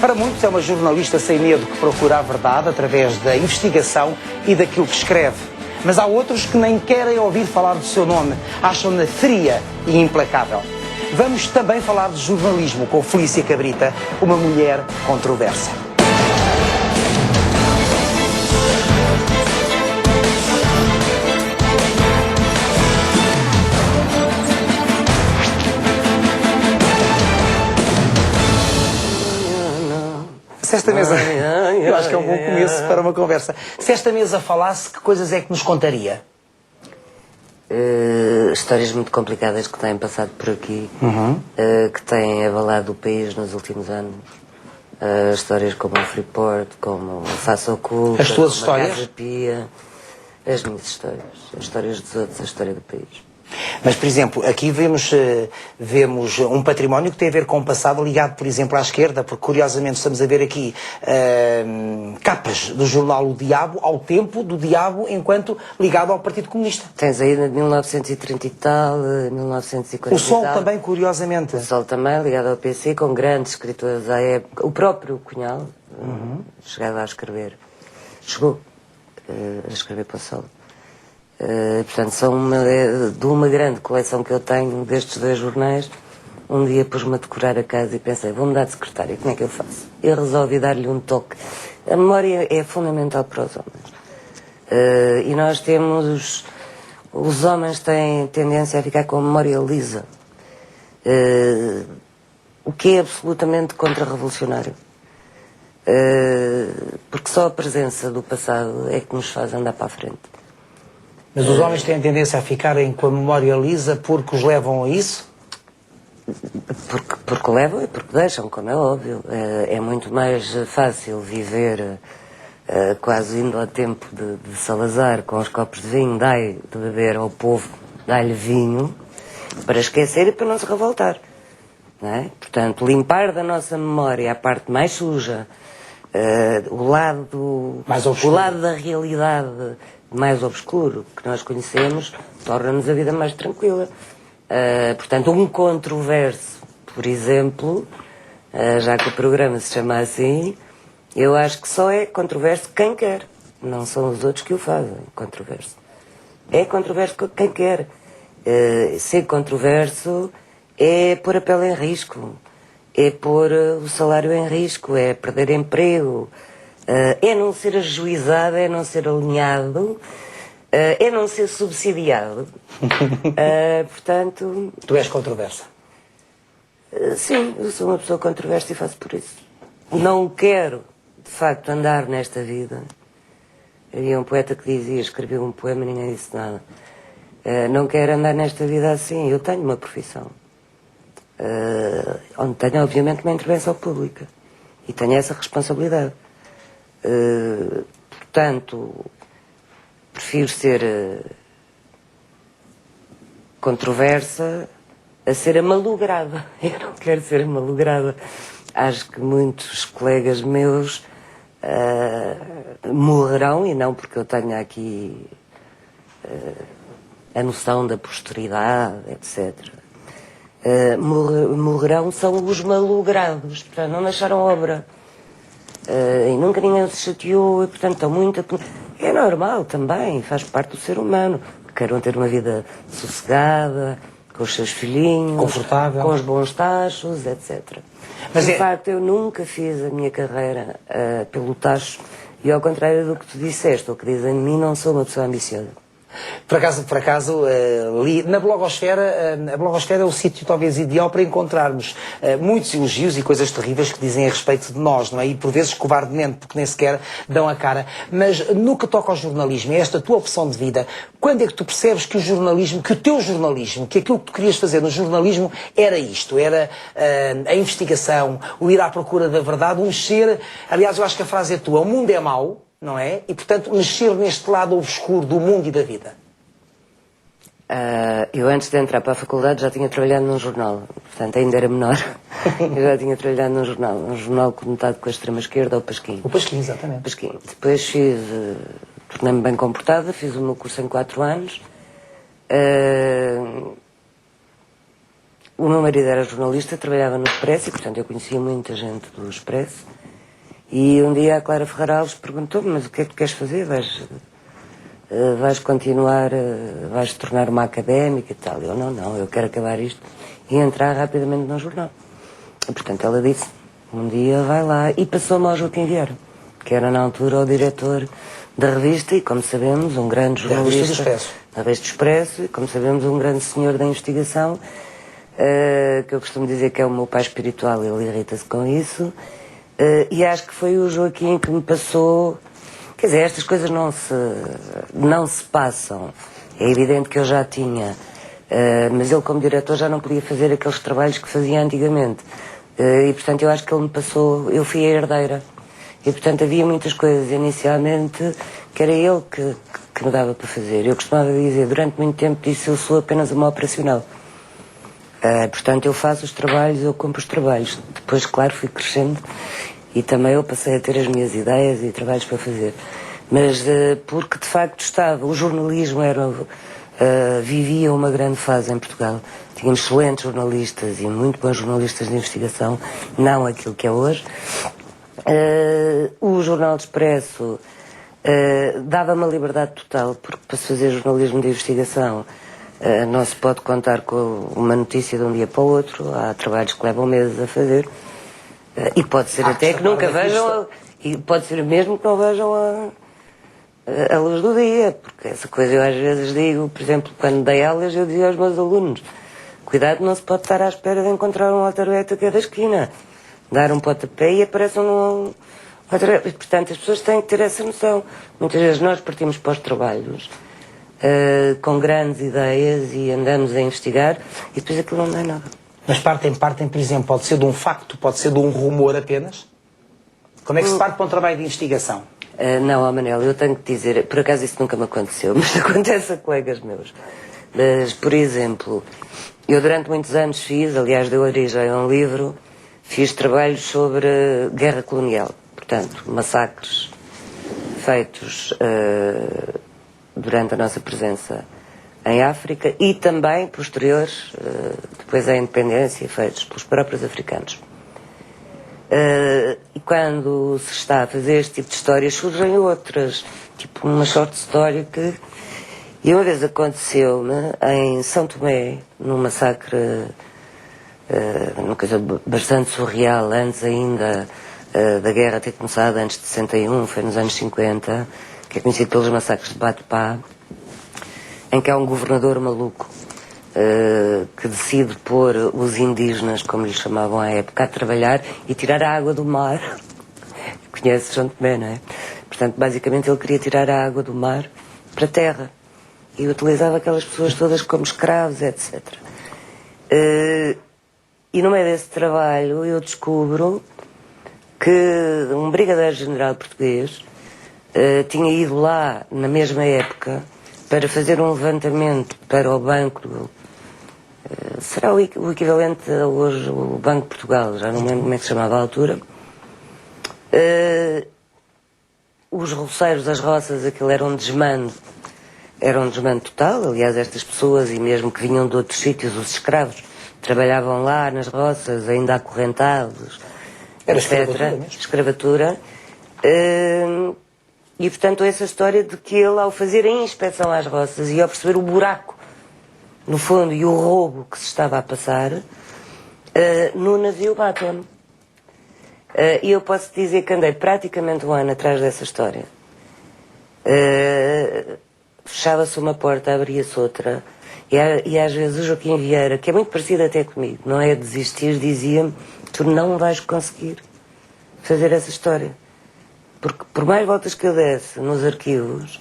Para muitos é uma jornalista sem medo que procura a verdade através da investigação e daquilo que escreve. Mas há outros que nem querem ouvir falar do seu nome, acham-na fria e implacável. Vamos também falar de jornalismo com Felícia Cabrita, uma mulher controversa. Se esta mesa... Eu acho que é um bom começo para uma conversa. Se esta mesa falasse, que coisas é que nos contaria? Histórias muito complicadas que têm passado por aqui, que têm abalado o país nos últimos anos. Histórias como o Freeport, como o Face Oculta, as tuas como histórias? a Casa Pia. As minhas histórias. As histórias dos outros, a história do país. Mas, por exemplo, aqui vemos um património que tem a ver com o passado ligado, por exemplo, à esquerda, porque, curiosamente, estamos a ver aqui capas do jornal O Diabo, ao tempo do Diabo, enquanto ligado ao Partido Comunista. Tens aí de 1930 e tal, 1940 O Sol e tal. também, curiosamente. O Sol também, ligado ao PC, com grandes escritores à época. O próprio Cunhal, chegava a escrever. Chegou a escrever para o Sol. Portanto, são de uma grande coleção que eu tenho destes dois jornais. Um dia pus-me a decorar a casa e pensei, vou mudar de secretária, como é que eu faço? Eu resolvi dar-lhe um toque. A memória é fundamental para os homens. E nós temos... Os homens têm tendência a ficar com a memória lisa. O que é absolutamente contra-revolucionário. Porque só a presença do passado é que nos faz andar para a frente. Mas os homens têm tendência a ficarem com a memória lisa porque os levam a isso? Porque levam e porque deixam, como é óbvio. É muito mais fácil viver quase indo ao tempo de Salazar, com os copos de vinho, dai de beber ao povo, dai-lhe vinho, para esquecer e para não se revoltar. Não é? Portanto, limpar da nossa memória a parte mais suja, o lado da realidade mais obscuro que nós conhecemos, torna-nos a vida mais tranquila. Portanto, um controverso, por exemplo, já que o programa se chama assim, eu acho que só é controverso quem quer. Não são os outros que o fazem, controverso. É controverso quem quer. Ser controverso é pôr a pele em risco, é pôr o salário em risco, é perder emprego, é não ser ajuizado, é não ser alinhado, é não ser subsidiado. Portanto... Tu és controversa? Sim, eu sou uma pessoa controversa e faço por isso. Não quero, de facto, andar nesta vida. Havia um poeta que dizia, escreveu um poema e ninguém disse nada. Não quero andar nesta vida assim. Eu tenho uma profissão. Onde tenho, obviamente, uma intervenção pública. E tenho essa responsabilidade. Portanto, prefiro ser controversa a ser amalograda. Eu não quero ser amalograda. Acho que muitos colegas meus morrerão, e não porque eu tenha aqui a noção da posteridade, etc. Morrerão são os malogrados, portanto, não deixaram obra. E nunca ninguém se chateou, e portanto estão muito... É normal também, faz parte do ser humano. Queiram ter uma vida sossegada, com os seus filhinhos, confortável, com os bons tachos, etc. Mas de facto eu nunca fiz a minha carreira pelo tacho, e ao contrário do que tu disseste, ou que dizem de mim, não sou uma pessoa ambiciosa. Por acaso li na blogosfera, a blogosfera é o sítio talvez ideal para encontrarmos muitos elogios e coisas terríveis que dizem a respeito de nós, não é? E por vezes covardemente, porque nem sequer dão a cara. Mas no que toca ao jornalismo, é esta tua opção de vida, quando é que tu percebes que o jornalismo, que o teu jornalismo, que aquilo que tu querias fazer no jornalismo era isto, era a investigação, o ir à procura da verdade, o mexer, aliás eu acho que a frase é tua, o mundo é mau, não é? E, portanto, mexer neste lado obscuro do mundo e da vida. Eu, antes de entrar para a faculdade, já tinha trabalhado num jornal. Portanto, ainda era menor. Eu já tinha trabalhado num jornal conotado com a extrema-esquerda, o Pasquim. O Pasquim, exatamente. Pasquim. Depois tornei-me bem comportada, fiz o meu curso em 4 anos. o meu marido era jornalista, trabalhava no Expresso e, portanto, eu conhecia muita gente do Expresso. E um dia a Clara Ferreira Alves perguntou-me, mas o que é que tu queres fazer? Vais continuar, vais te tornar uma académica e tal. Eu, não, eu quero acabar isto e entrar rapidamente no jornal. E, portanto, ela disse, um dia vai lá. E passou-me ao Joaquim Vieira, que era na altura o diretor da revista e, como sabemos, um grande jornalista da revista do Expresso, e, como sabemos, um grande senhor da investigação, que eu costumo dizer que é o meu pai espiritual, ele irrita-se com isso. E acho que foi o Joaquim que me passou. Quer dizer, estas coisas não se passam. É evidente que eu já tinha, mas ele, como diretor, já não podia fazer aqueles trabalhos que fazia antigamente. E, portanto, eu acho que ele me passou. Eu fui a herdeira. E, portanto, havia muitas coisas inicialmente que era ele que me dava para fazer. Eu costumava dizer, durante muito tempo, disse, eu sou apenas uma operacional. Portanto, eu faço os trabalhos, eu compro os trabalhos. Depois, claro, fui crescendo e também eu passei a ter as minhas ideias e trabalhos para fazer. Mas porque, de facto, o jornalismo vivia uma grande fase em Portugal. Tínhamos excelentes jornalistas e muito bons jornalistas de investigação, não aquilo que é hoje. O Jornal do Expresso dava-me a liberdade total, porque para se fazer jornalismo de investigação não se pode contar com uma notícia de um dia para o outro. Há trabalhos que levam meses a fazer e pode ser até que nunca vejam, e pode ser mesmo que não vejam a luz do dia, porque essa coisa eu às vezes digo, por exemplo, quando dei aulas eu dizia aos meus alunos, cuidado, não se pode estar à espera de encontrar um altarbeto aqui da esquina, dar um pontapé e aparece um altarbeto. Portanto, as pessoas têm que ter essa noção. Muitas vezes nós partimos para os trabalhos com grandes ideias e andamos a investigar e depois aquilo não dá nada. Mas partem, por exemplo, pode ser de um facto, pode ser de um rumor apenas? Como é que se parte para um trabalho de investigação? Não, Manel, eu tenho que dizer, por acaso isso nunca me aconteceu, mas acontece a colegas meus. Mas, por exemplo, eu durante muitos anos aliás, deu origem a um livro, fiz trabalhos sobre guerra colonial, portanto, massacres feitos durante a nossa presença em África e também posteriores, depois à independência, feitos pelos próprios africanos. E quando se está a fazer este tipo de histórias, surgem outras, tipo uma short story que... E uma vez aconteceu-me em São Tomé, num massacre, uma coisa bastante surreal, antes ainda da guerra ter começado, antes de 61, foi nos anos 50, que é conhecido pelos massacres de Batpá, em que há um governador maluco que decide pôr os indígenas, como lhes chamavam à época, a trabalhar e tirar a água do mar. Conhece São Tomé, não é? Portanto, basicamente ele queria tirar a água do mar para a terra e utilizava aquelas pessoas todas como escravos, etc. E no meio desse trabalho eu descubro que um brigadeiro-general português tinha ido lá na mesma época para fazer um levantamento para o banco, será o equivalente a hoje o Banco de Portugal, já não me lembro como é que se chamava à altura. Os roçeiros, as roças, aquilo era um desmando total. Aliás, estas pessoas, e mesmo que vinham de outros sítios, os escravos, trabalhavam lá nas roças, ainda acorrentados, era etc. Escravatura. E, portanto, essa história de que ele, ao fazer a inspeção às roças e ao perceber o buraco, no fundo, e o roubo que se estava a passar, no navio matam-me. E eu posso dizer que andei praticamente um ano atrás dessa história. Fechava-se uma porta, abria-se outra, e às vezes o Joaquim Vieira, que é muito parecido até comigo, não é desistir, dizia-me, tu não vais conseguir fazer essa história. Porque por mais voltas que eu desse nos arquivos,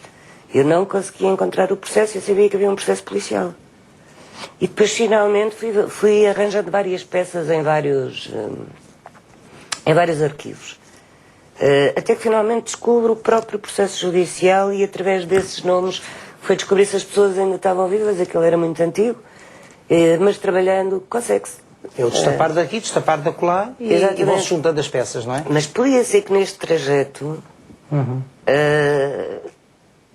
eu não conseguia encontrar o processo, eu sabia que havia um processo policial. E depois finalmente fui arranjando várias peças em vários arquivos. Até que finalmente descubro o próprio processo judicial e através desses nomes foi descobrir se as pessoas ainda estavam vivas, aquilo era muito antigo, mas trabalhando consegue-se. É o destapar daqui, destapar da colar e vão-se juntando as peças, não é? Mas podia ser que neste trajeto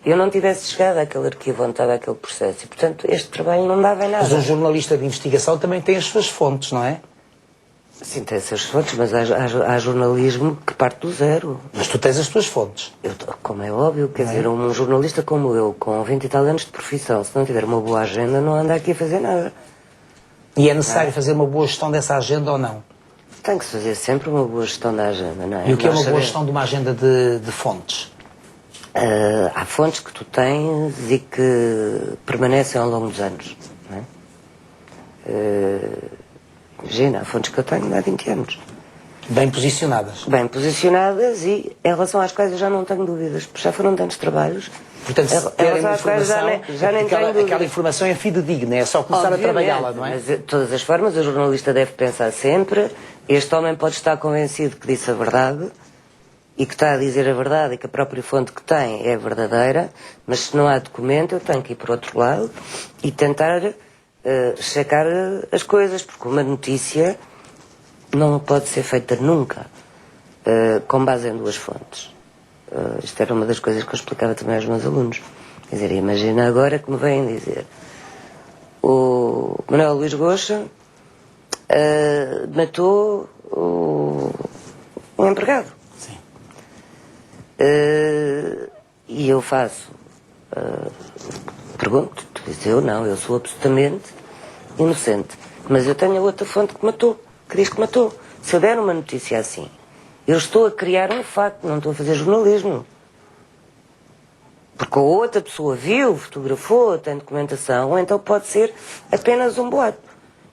eu não tivesse chegado àquele arquivo onde estava aquele processo. E, portanto, este trabalho não dava em nada. Mas um jornalista de investigação também tem as suas fontes, não é? Sim, tem as suas fontes, mas há jornalismo que parte do zero. Mas tu tens as tuas fontes. Como é óbvio, quer dizer, um jornalista como eu, com 20 e tal anos de profissão, se não tiver uma boa agenda, não anda aqui a fazer nada. E é necessário fazer uma boa gestão dessa agenda ou não? Tem que se fazer sempre uma boa gestão da agenda, não é? E o que é uma boa gestão de uma agenda de fontes? Há fontes que tu tens e que permanecem ao longo dos anos, não é? Imagina, há fontes que eu tenho há 20 anos. Bem posicionadas. Bem posicionadas e em relação às quais eu já não tenho dúvidas, porque já foram tantos trabalhos. Portanto, se terem uma informação, já nem aquela informação é fidedigna, é só começar a trabalhá-la, não é? Mas de todas as formas, o jornalista deve pensar sempre, este homem pode estar convencido que disse a verdade, e que está a dizer a verdade, e que a própria fonte que tem é verdadeira, mas se não há documento, eu tenho que ir por outro lado e tentar checar as coisas, porque uma notícia não pode ser feita nunca com base em duas fontes. Isto era uma das coisas que eu explicava também aos meus alunos. Quer dizer, imagina agora que me vêm dizer o Manuel Luís Goxa matou um empregado. Sim. E eu faço pergunto, tu dizes, eu não, eu sou absolutamente inocente, mas eu tenho a outra fonte que matou, que diz que matou. Se eu der uma notícia assim, eu estou a criar um facto, não estou a fazer jornalismo. Porque a outra pessoa viu, fotografou, tem documentação, ou então pode ser apenas um boato.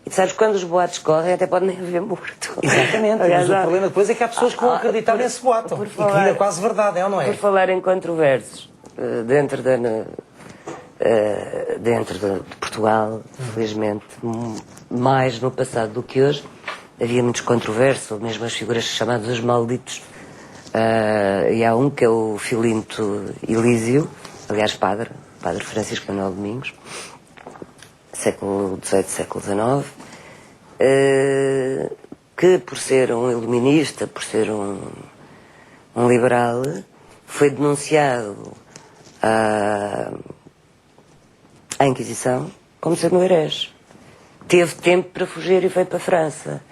E sabes, quando os boatos correm, até pode nem haver morto. Exatamente, Aliás, mas o problema depois é que há pessoas que vão acreditar nesse boato. E que vira quase verdade, é ou não é? Por falar em controversos, dentro de Portugal, felizmente, mais no passado do que hoje, havia muitos controversos, ou mesmo as figuras chamadas os malditos. E há um que é o Filinto Elísio, aliás padre Francisco Manuel Domingos, século XVIII, século XIX, que por ser um iluminista, por ser um liberal, foi denunciado à Inquisição como sendo um herege. Teve tempo para fugir e foi para a França.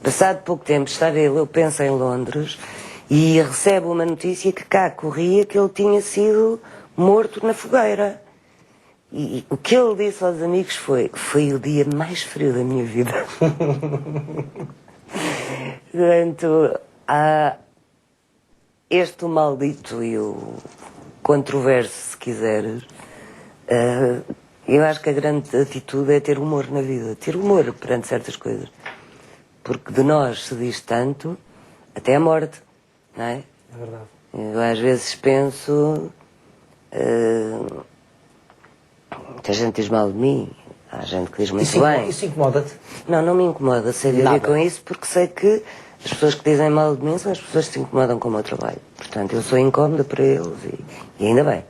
Passado pouco tempo estava ele, eu penso, em Londres, e recebe uma notícia que cá corria que ele tinha sido morto na fogueira. E o que ele disse aos amigos foi o dia mais frio da minha vida. Portanto, há este o maldito e o controverso, se quiseres. Eu acho que a grande atitude é ter humor na vida, ter humor perante certas coisas. Porque de nós se diz tanto, até a morte, não é? É verdade. Eu às vezes penso... muita gente diz mal de mim, há gente que diz muito bem. Isso incomoda-te? Não, não me incomoda, sei viver com isso, porque sei que as pessoas que dizem mal de mim são as pessoas que se incomodam com o meu trabalho. Portanto, eu sou incómoda para eles e ainda bem.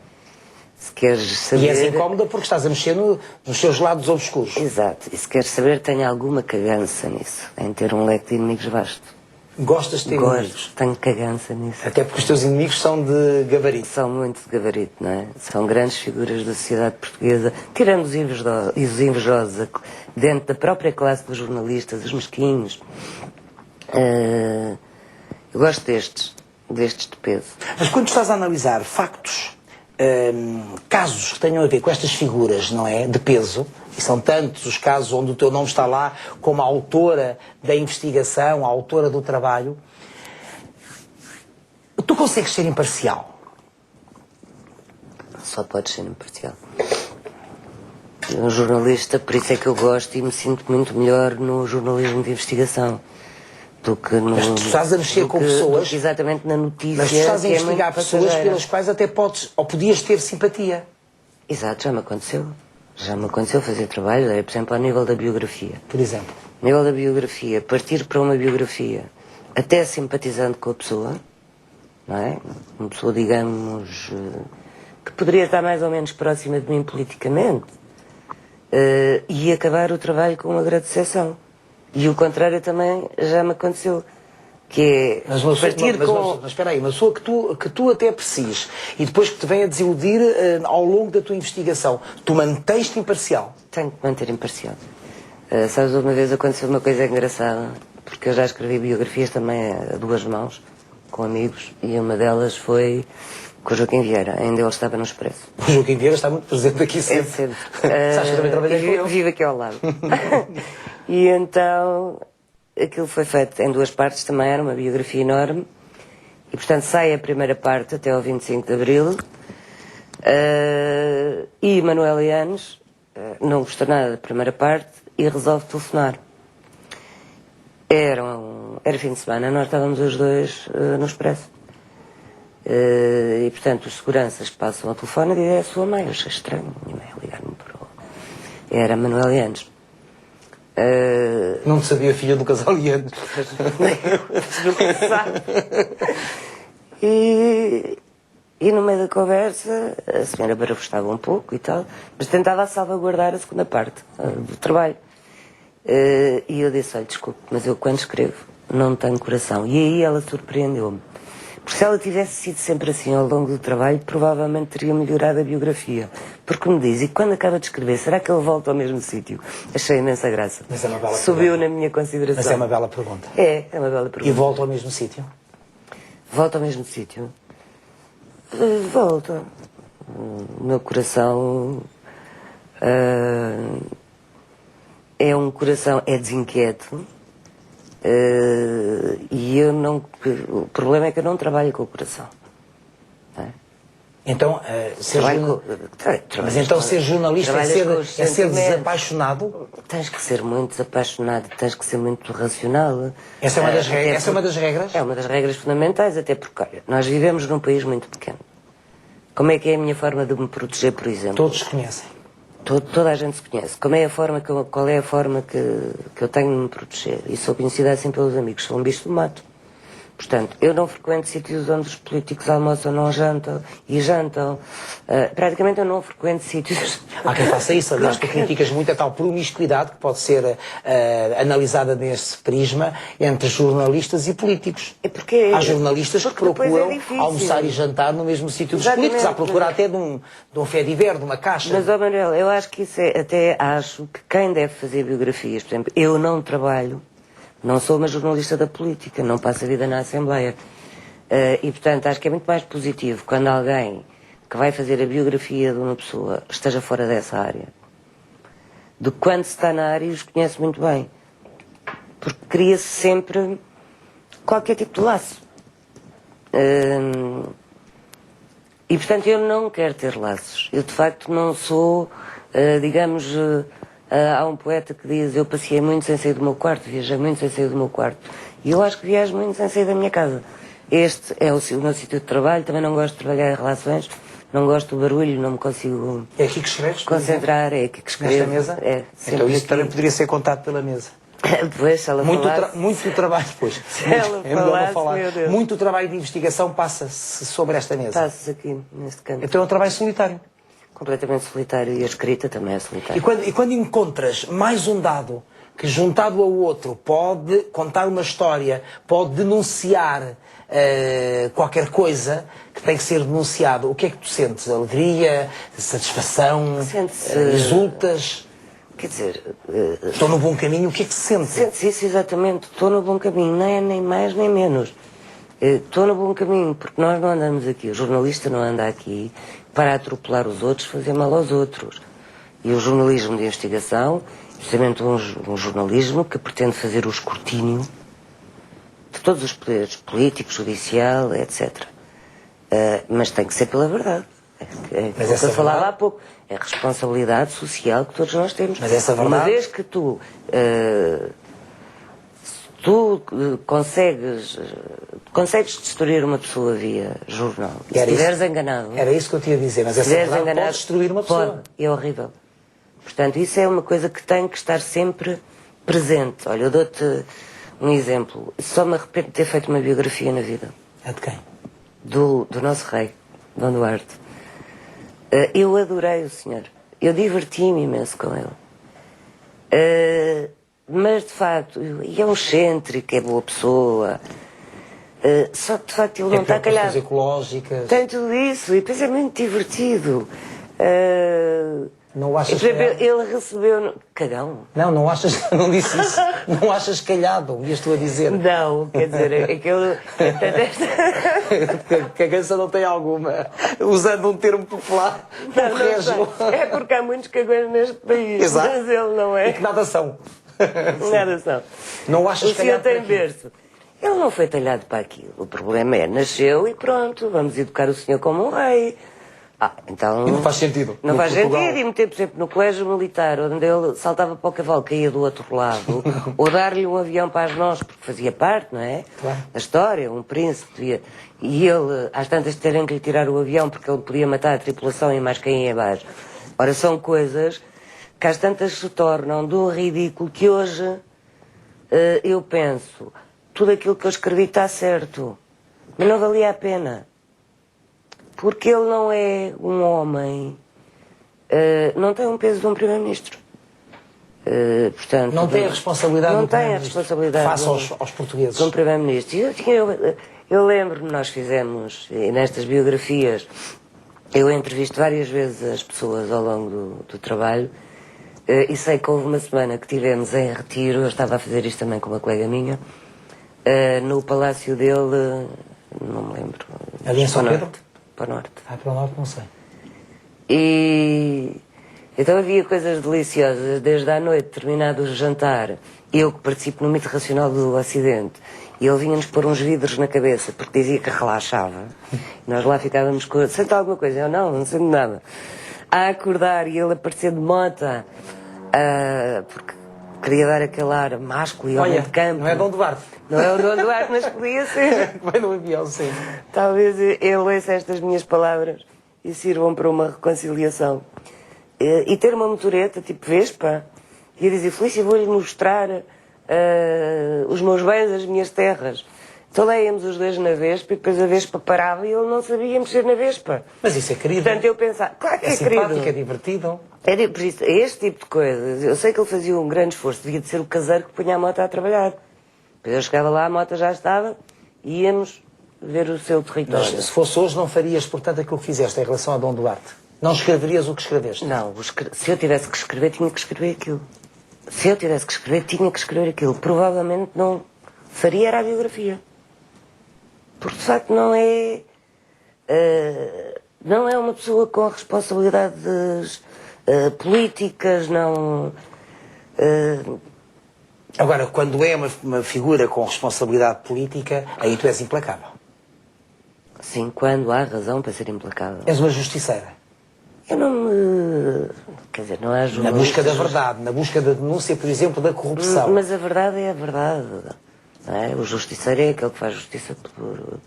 Se queres saber... E és incómoda porque estás a mexer nos seus lados obscuros. Exato. E se queres saber, tenho alguma cagança nisso, em ter um leque de inimigos vasto. Gostas de ter inimigos? Tenho cagança nisso. Até porque os teus inimigos são de gabarito. São muito de gabarito, não é? São grandes figuras da sociedade portuguesa, tirando os invejosos dentro da própria classe dos jornalistas, os mesquinhos. Eu gosto destes de peso. Mas quando estás a analisar factos, casos que tenham a ver com estas figuras, não é? De peso, e são tantos os casos onde o teu nome está lá como a autora da investigação, a autora do trabalho, tu consegues ser imparcial? Só podes ser imparcial. Um jornalista, por isso é que eu gosto e me sinto muito melhor no jornalismo de investigação do que no... Mas tu estás a mexer com pessoas... Exatamente na notícia. Mas tu estás a que investigar é pessoas passageira. pelas quais até podes, ou podias ter simpatia. Exato, já me aconteceu. Já me aconteceu fazer trabalho, por exemplo, ao nível da biografia. Por exemplo. Ao nível da biografia, partir para uma biografia até simpatizando com a pessoa, não é? Uma pessoa, digamos, que poderia estar mais ou menos próxima de mim politicamente, e acabar o trabalho com uma grande decepção. E o contrário também já me aconteceu. que é Mas uma pessoa, partir com... mas espera aí, uma pessoa que tu até aprecies e depois que te vem a desiludir ao longo da tua investigação, tu mantens-te imparcial? Tenho que manter imparcial. Sabes, uma vez aconteceu uma coisa engraçada, porque eu já escrevi biografias também a duas mãos, com amigos, e uma delas foi com o Joaquim Vieira, ainda ele estava no Expresso. O Joaquim Vieira está muito presente aqui sempre. É sempre. Sabes que eu também trabalhei com ele. Vive aqui ao lado. E então, aquilo foi feito em duas partes também, era uma biografia enorme, e portanto sai a primeira parte até ao 25 de Abril, e Manuel Yanes não gostou nada da primeira parte e resolve telefonar. Era fim de semana, nós estávamos os dois no Expresso. E portanto os seguranças passam ao telefone e dizem: é a sua mãe. Eu achei estranho, minha mãe a ligar-me para o... Era Manuel Yanes. Não te sabia filha do casal Yanes. Nunca se sabe. E no meio da conversa a senhora barafustava um pouco e tal, mas tentava salvaguardar a segunda parte do trabalho. E eu disse: olha, desculpe, mas eu quando escrevo não tenho coração. E aí ela surpreendeu-me. Porque se ela tivesse sido sempre assim ao longo do trabalho, provavelmente teria melhorado a biografia. Porque me diz: e quando acaba de escrever, será que ele volta ao mesmo sítio? Achei imensa graça. Mas é uma bela Subiu pergunta. na minha consideração. Mas é uma bela pergunta. É uma bela pergunta. E volta ao mesmo sítio? Volta ao mesmo sítio? Volta. O meu coração é um coração, é desinquieto, e eu não... O problema é que eu não trabalho com o coração. Não é? Então, mas então ser jornalista é ser desapaixonado? Tens que ser muito desapaixonado, tens que ser muito racional. Essa é uma das regras? Essa é uma das regras? É uma das regras fundamentais, até porque, olha, nós vivemos num país muito pequeno. Como é que é a minha forma de me proteger, por exemplo? Todos conhecem. Toda a gente se conhece. Qual é a forma que eu tenho de me proteger? E sou conhecida assim pelos amigos. Sou um bicho do mato. Portanto, eu não frequento sítios onde os políticos almoçam, não jantam e jantam. Praticamente eu não frequento sítios... Há quem faça isso. Aliás, tu criticas muito a tal promiscuidade que pode ser analisada nesse prisma entre jornalistas e políticos. Há jornalistas que procuram almoçar e jantar no mesmo sítio dos políticos, à procura até de um fé-diver, de uma caixa. Mas, Manuel, eu acho que isso até acho que quem deve fazer biografias, por exemplo, eu não trabalho, não sou uma jornalista da política, não passo a vida na Assembleia. E, portanto, acho que é muito mais positivo quando alguém que vai fazer a biografia de uma pessoa esteja fora dessa área, do que quando se está na área e os conhece muito bem. Porque cria-se sempre qualquer tipo de laço. E, portanto, eu não quero ter laços. Eu, de facto, não sou, digamos... há um poeta que diz: eu passeei muito sem sair do meu quarto, viajei muito sem sair do meu quarto. E eu acho que viajo muito sem sair da minha casa. Este é o meu sítio de trabalho, também não gosto de trabalhar em relações, não gosto do barulho, não me consigo... É aqui que escreves? Concentrar, é aqui que escrevo. Nesta mesa? É, então isso aqui. também poderia ser contado pela mesa. Pois, se ela falasse... Muito trabalho, pois. Se ela É melhor não falar. meu Deus. Muito trabalho de investigação passa-se sobre esta mesa. Passa-se aqui, neste canto. Então é um trabalho solitário. Completamente solitário, e a escrita também é solitária. E quando encontras mais um dado que, juntado ao outro, pode contar uma história, pode denunciar qualquer coisa que tem que ser denunciado, o que é que tu sentes? Alegria? Satisfação? Exultas? Quer dizer... Estou no bom caminho, o que é que se sente? Sente-se isso exatamente, estou no bom caminho, não é nem mais nem menos. Estou no bom caminho, porque nós não andamos aqui, o jornalista não anda aqui para atropelar os outros, fazer mal aos outros. E o jornalismo de investigação, justamente um jornalismo que pretende fazer o escrutínio de todos os poderes, político, judicial, etc. Mas tem que ser pela verdade. É o que eu falava há pouco. É a responsabilidade social que todos nós temos. Mas essa verdade... Uma vez que tu consegues destruir uma pessoa via jornal, se estiveres enganado... Era isso que eu tinha a dizer, mas essa verdade pode destruir uma pessoa. Pode, é horrível. Portanto, isso é uma coisa que tem que estar sempre presente. Olha, eu dou-te um exemplo. Só me arrependo de ter feito uma biografia na vida. É de quem? Do nosso rei, Dom Duarte. Eu adorei o senhor. Eu diverti-me imenso com ele. Mas, de facto, e é um excêntrico, é boa pessoa. Só que de facto ele não está calhado. ecológicas. Tem tudo isso e depois é muito divertido. Não achas ele recebeu. Cagão? Não achas, não disse isso. Não achas calhado, ias tu a dizer. Não, quer dizer, aquele. Cagância não tem alguma. Usando um termo popular, Não sei. É porque há muitos cagões neste país. Exato. Mas ele não é. E que nada são. Nada são. Não achas O senhor calhado tem para aquilo? berço. Ele não foi talhado para aquilo. O problema é, nasceu e pronto, vamos educar o senhor como um rei. Então... E não faz sentido. Não No faz Portugal. sentido. E meter, por exemplo, no colégio militar, onde ele saltava para o cavalo, caía do outro lado, ou dar-lhe um avião para as mãos, porque fazia parte, não é? Claro. Da história, um príncipe devia... E ele, às tantas, terem que lhe tirar o avião, porque ele podia matar a tripulação e mais quem ia abaixo. Ora, são coisas que às tantas se tornam de um ridículo que hoje eu penso, tudo aquilo que eu escrevi está certo, mas não valia a pena. Porque ele não é um homem, não tem um peso de um primeiro-ministro. Portanto, Não tem a responsabilidade não do tem a primeiro-ministro responsabilidade face aos portugueses. de um primeiro-ministro. Eu lembro-me, nós fizemos, e nestas biografias, eu entrevisto várias vezes as pessoas ao longo do trabalho, e sei que houve uma semana que tivemos em retiro, eu estava a fazer isto também com uma colega minha, no palácio dele, não me lembro. Ali em São Pedro? Para o norte. Para o norte não sei. E então havia coisas deliciosas, desde à noite, terminado o jantar, eu que participo no mito racional do Ocidente, e ele vinha-nos pôr uns vidros na cabeça, porque dizia que relaxava. E nós lá ficávamos com... Sente alguma coisa? Eu não sinto nada. A acordar e ele aparecer de mota, porque queria dar aquele ar másculo e homem de campo. Não é Dom Duarte. Não é o Dom Duarte, mas podia ser. Vai no avião, sim. Talvez ele ouça estas minhas palavras e sirvam para uma reconciliação. E ter uma motoreta, tipo Vespa, e dizer, Felícia, vou-lhe mostrar os meus bens, as minhas terras. Então lá íamos os dois na Vespa e depois a Vespa parava e ele não sabia mexer na Vespa. Mas isso é querido. Portanto, eu pensava, claro que é simpático, querido. é divertido. Por isso, este tipo de coisas, eu sei que ele fazia um grande esforço, devia de ser o caseiro que punha a moto a trabalhar. Depois eu chegava lá, a moto já estava, e íamos ver o seu território. Mas se fosse hoje não farias, portanto, aquilo que fizeste em relação a Dom Duarte? Não escreverias o que escreveste? Não, se eu tivesse que escrever, tinha que escrever aquilo. Se eu tivesse que escrever, tinha que escrever aquilo. Provavelmente não faria era a biografia. Porque, de facto, não é uma pessoa com responsabilidades políticas, não... Agora, quando é uma figura com responsabilidade política, aí tu és implacável. Sim, quando há razão para ser implacável. És uma justiceira. Eu não me... Quer dizer, não há Na busca da verdade, na busca da denúncia, por exemplo, da corrupção. Mas a verdade é a verdade. Não é? O justiceiro é aquele que faz justiça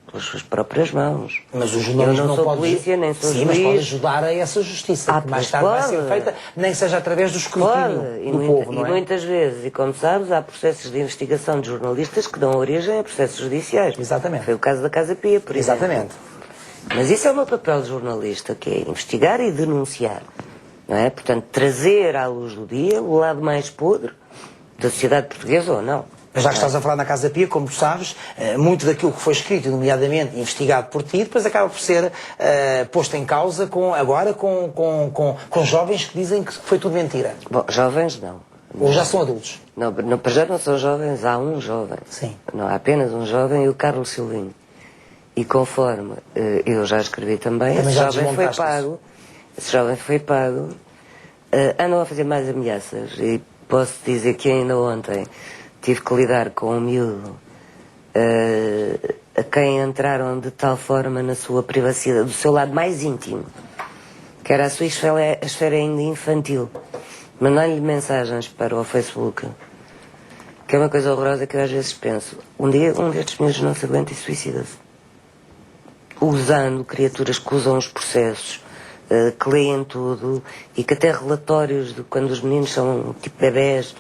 pelas suas próprias mãos. Mas o jornalismo eu não sou pode... polícia, nem sou Sim, mas juiz. pode ajudar a essa justiça, que mais tarde vai ser feita, nem seja através do escrutínio do povo, não é? E muitas vezes, e como sabes, há processos de investigação de jornalistas que dão origem a processos judiciais. Exatamente. Foi o caso da Casa Pia, por exemplo. Exatamente. Mas isso é o meu papel de jornalista, que é investigar e denunciar. Não é? Portanto, trazer à luz do dia o lado mais podre da sociedade portuguesa ou não. Mas já que estás a falar na Casa Pia, como tu sabes, muito daquilo que foi escrito, nomeadamente investigado por ti, depois acaba por ser posto em causa agora com jovens que dizem que foi tudo mentira. Bom, jovens não. Ou já são adultos. Não, para já não são jovens, há um jovem. Sim. Não, há apenas um jovem e o Carlos Silvinho. E conforme eu já escrevi também, esse jovem foi pago. Esse jovem foi pago. Andam a fazer mais ameaças. E posso dizer que ainda ontem tive que lidar com um miúdo a quem entraram de tal forma na sua privacidade, do seu lado mais íntimo, que era a sua esfera ainda infantil. Mandando-lhe mensagens para o Facebook, que é uma coisa horrorosa que eu às vezes penso. Um dia um destes miúdos não se aguenta e suicida-se. Usando criaturas que usam os processos, que leem tudo e que até relatórios de quando os meninos são tipo bebés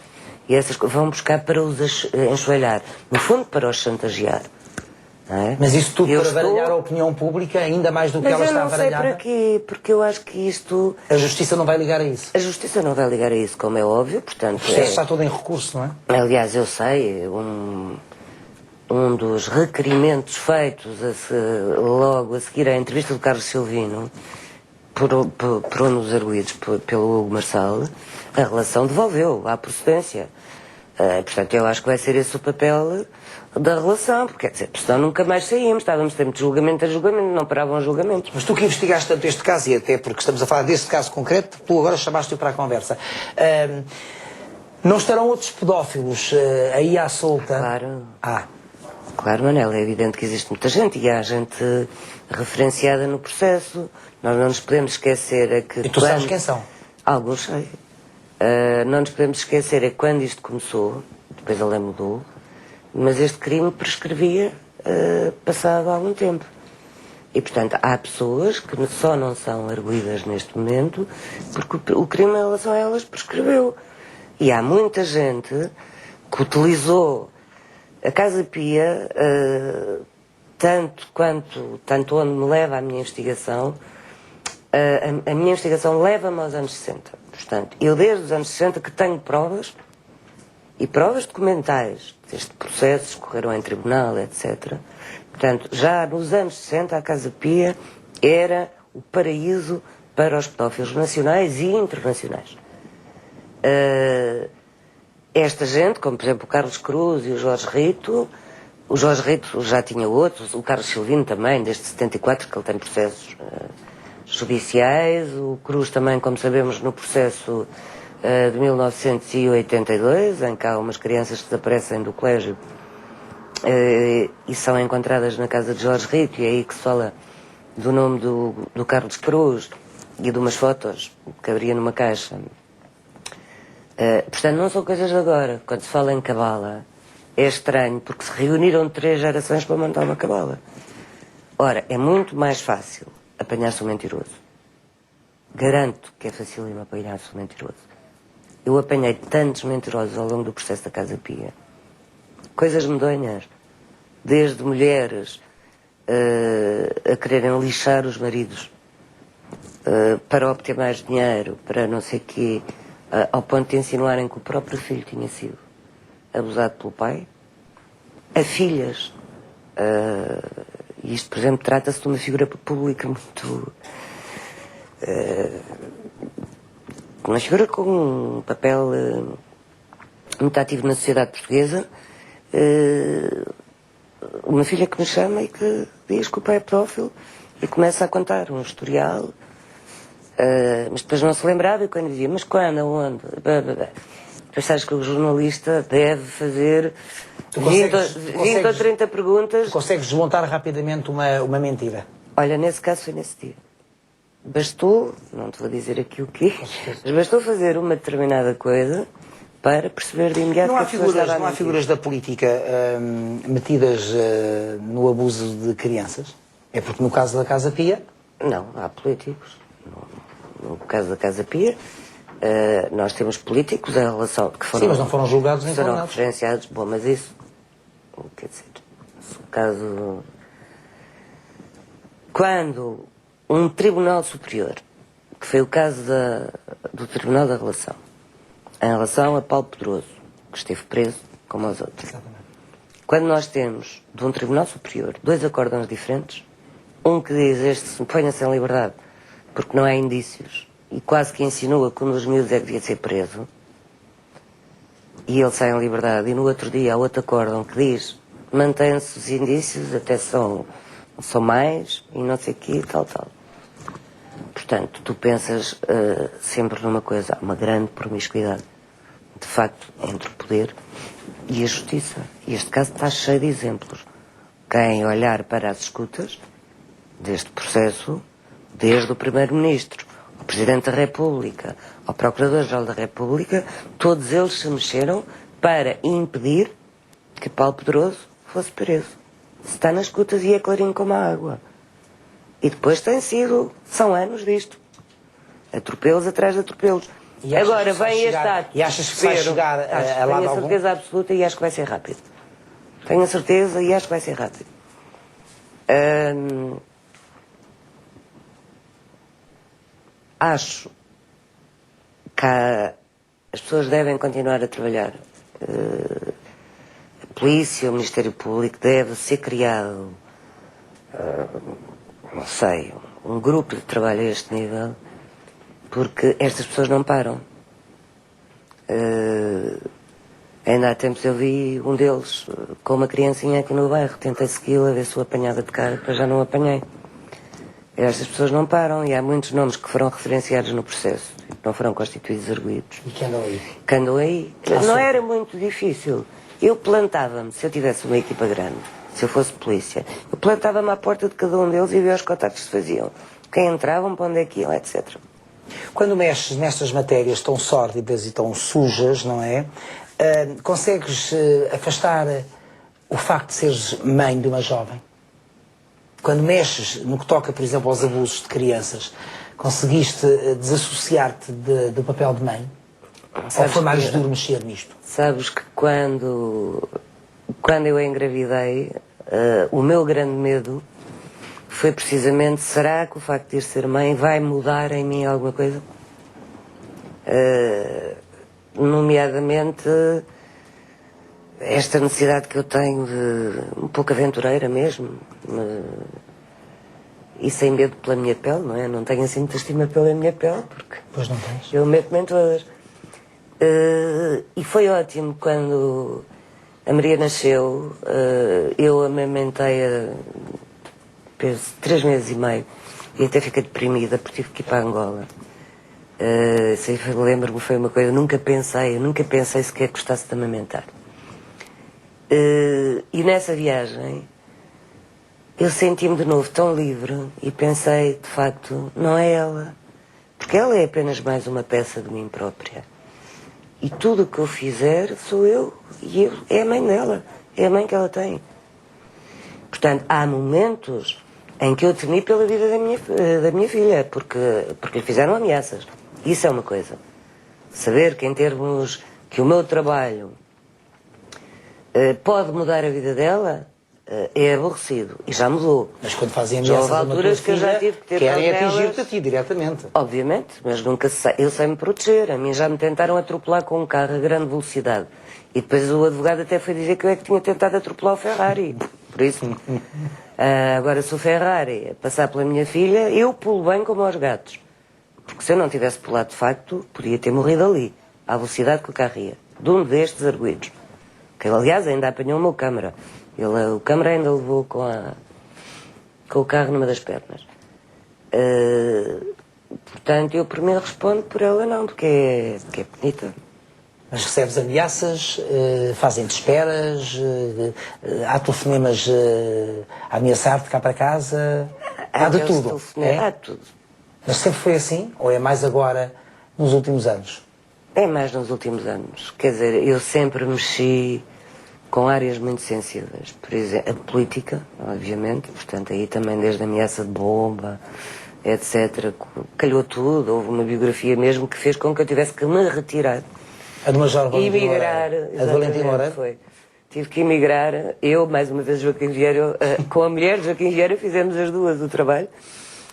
e essas coisas vão buscar para os enxovalhar. No fundo, para os chantagear. Não é? Mas isso tudo para baralhar a opinião pública, ainda mais do que ela está baralhada. Mas eu não sei para quê, porque eu acho que isto... A justiça não vai ligar a isso. A justiça não vai ligar a isso, como é óbvio, portanto... O processo está todo em recurso, não é? Aliás, eu sei, um dos requerimentos feitos logo a seguir à entrevista do Carlos Silvino, por um dos arguídos pelo Hugo Marçal, a relação devolveu à procedência. Portanto, eu acho que vai ser esse o papel da relação, porque, quer dizer, senão nunca mais saímos, estávamos sempre de julgamento a julgamento, não paravam os julgamentos. Mas tu que investigaste tanto este caso, e até porque estamos a falar deste caso concreto, tu agora chamaste-o para a conversa. Não estarão outros pedófilos aí à solta? Claro. Claro, Manel, é evidente que existe muita gente e há gente referenciada no processo. Nós não nos podemos esquecer que... E tu sabes quem são? Alguns sei. Não nos podemos esquecer que quando isto começou, depois a lei mudou, mas este crime prescrevia passado algum tempo. E, portanto, há pessoas que só não são arguidas neste momento porque o crime em relação a elas prescreveu. E há muita gente que utilizou a Casa Pia, tanto onde me leva a minha investigação, a minha investigação leva-me aos anos 60. Portanto, eu desde os anos 60 que tenho provas, e provas documentais destes processos que correram em tribunal, etc. Portanto, já nos anos 60 a Casa Pia era o paraíso para os pedófilos nacionais e internacionais. Esta gente, como por exemplo o Carlos Cruz e o Jorge Rito já tinha outros, o Carlos Silvino também, desde 74, que ele tem processos judiciais, o Cruz também, como sabemos, no processo de 1982, em que há umas crianças que desaparecem do colégio e são encontradas na casa de Jorge Rito, e é aí que se fala do nome do Carlos Cruz e de umas fotos que haveria numa caixa. Portanto, não são coisas de agora. Quando se fala em cabala, é estranho, porque se reuniram 3 gerações para montar uma cabala. Ora, é muito mais fácil apanhar-se um mentiroso. Garanto que é facílimo apanhar-se um mentiroso. Eu apanhei tantos mentirosos ao longo do processo da Casa Pia. Coisas medonhas. Desde mulheres a quererem lixar os maridos para obter mais dinheiro, para não sei o quê, ao ponto de insinuarem que o próprio filho tinha sido abusado pelo pai, a filhas. Isto, por exemplo, trata-se de uma figura pública muito... uma figura com um papel muito ativo na sociedade portuguesa. Uma filha que me chama e que diz que o pai é pedófilo e começa a contar um historial, mas depois não se lembrava, e quando dizia, mas quando, aonde? Depois sabes que o jornalista deve fazer 20 ou 30 perguntas. Tu consegues desmontar rapidamente uma mentira? Olha, nesse caso foi nesse dia. Bastou, não te vou dizer aqui o quê, mas bastou fazer uma determinada coisa para perceber de imediato que a pessoa estava a mentir. Não há figuras da política metidas no abuso de crianças? É porque no caso da Casa Pia... Não, há políticos. No caso da Casa Pia, nós temos políticos em relação... que foram, sim, mas não foram julgados nem foram condenados. referenciados. Bom, mas isso... Quer dizer, o caso... Quando um Tribunal Superior, que foi o caso do Tribunal da Relação, em relação a Paulo Pedroso, que esteve preso, como os outros. Exatamente. Quando nós temos, de um Tribunal Superior, 2 acórdãos diferentes, um que diz, este ponha-se em liberdade, porque não há indícios, e quase que insinua que um dos miúdos é que devia ser preso, e ele sai em liberdade, e no outro dia há outro acórdão que diz, mantém-se os indícios, até são mais, e não sei o quê, tal. Portanto, tu pensas sempre numa coisa, uma grande promiscuidade, de facto, entre o poder e a justiça. E este caso está cheio de exemplos. Quem olhar para as escutas deste processo, desde o Primeiro-Ministro, ao Presidente da República, ao Procurador-Geral da República, todos eles se mexeram para impedir que Paulo Pedroso fosse preso. Se está nas escutas e é clarinho como a água. E depois são anos disto. Atropelos atrás de atropelos. Agora vem este ato. E achas que vai chegar a lado algum? Tenho a certeza absoluta e acho que vai ser rápido. Tenho a certeza e acho que vai ser rápido. Acho que as pessoas devem continuar a trabalhar polícia, o Ministério Público deve ser criado, não sei, um grupo de trabalho a este nível, porque estas pessoas não param. Ainda há tempos eu vi um deles com uma criancinha aqui no bairro, tentei segui-la, a ver se o apanhava de cara, mas já não o apanhei. Estas pessoas não param e há muitos nomes que foram referenciados no processo, que não foram constituídos arguidos. E que andam aí? Que andam aí. Não era muito difícil. Eu plantava-me, se eu tivesse uma equipa grande, se eu fosse polícia, eu plantava-me à porta de cada um deles e via os contactos que se faziam. Quem entravam, para onde é que iam, etc. Quando mexes nestas matérias tão sórdidas e tão sujas, não é? Consegues afastar o facto de seres mãe de uma jovem? Quando mexes no que toca, por exemplo, aos abusos de crianças, conseguiste desassociar-te do papel de mãe? Ou foi mais duro mexer nisto? Sabes que quando eu engravidei, o meu grande medo foi precisamente, será que o facto de ir ser mãe vai mudar em mim alguma coisa? Nomeadamente esta necessidade que eu tenho de um pouco aventureira mesmo, e sem medo pela minha pele, não é? Não tenho assim muita estima pela minha pele, porque Pois não tens. eu meto-me em todas. E foi ótimo quando a Maria nasceu, eu amamentei-a 3 meses e meio e até fiquei deprimida porque tive que ir para Angola. Lembro-me, foi uma coisa, eu nunca pensei sequer que gostasse de amamentar. E nessa viagem eu senti-me de novo tão livre e pensei, de facto, não é ela, porque ela é apenas mais uma peça de mim própria. E tudo o que eu fizer sou eu, e é a mãe dela, é a mãe que ela tem. Portanto, há momentos em que eu temi pela vida da minha filha, porque lhe fizeram ameaças. Isso é uma coisa. Saber que em termos que o meu trabalho pode mudar a vida dela, é aborrecido. E já mudou. Mas quando fazem Já ameaças houve alturas que eu já tive que ter querem cautelas. atingir-te a ti diretamente. Obviamente, mas nunca se sabe. Eu sei me proteger. A mim já me tentaram atropelar com um carro a grande velocidade. E depois o advogado até foi dizer que eu é que tinha tentado atropelar o Ferrari. Por isso, agora se o Ferrari passar pela minha filha, eu pulo bem como aos gatos. Porque se eu não tivesse pulado de facto, podia ter morrido ali, à velocidade que o carro ia. De um destes arguidos. Que aliás ainda apanhou o meu câmara. O câmara ainda levou com o carro numa das pernas. Portanto, eu por mim respondo, por ela não, porque é bonita. Mas recebes ameaças, fazem-te esperas, há telefonemas a ameaçar-te cá para casa, há de tudo. Há de tudo. Mas sempre foi assim? Ou é mais agora, nos últimos anos? É mais nos últimos anos. Quer dizer, eu sempre mexi com áreas muito sensíveis. Por exemplo, a política, obviamente, portanto, aí também desde a ameaça de bomba, etc. Calhou tudo. Houve uma biografia mesmo que fez com que eu tivesse que me retirar. A de Major Valentim emigrar. A de Valentim Loureiro? Foi. Tive que emigrar. Eu, mais uma vez, Joaquim Vieira, com a mulher de Joaquim Vieira, fizemos as duas o trabalho.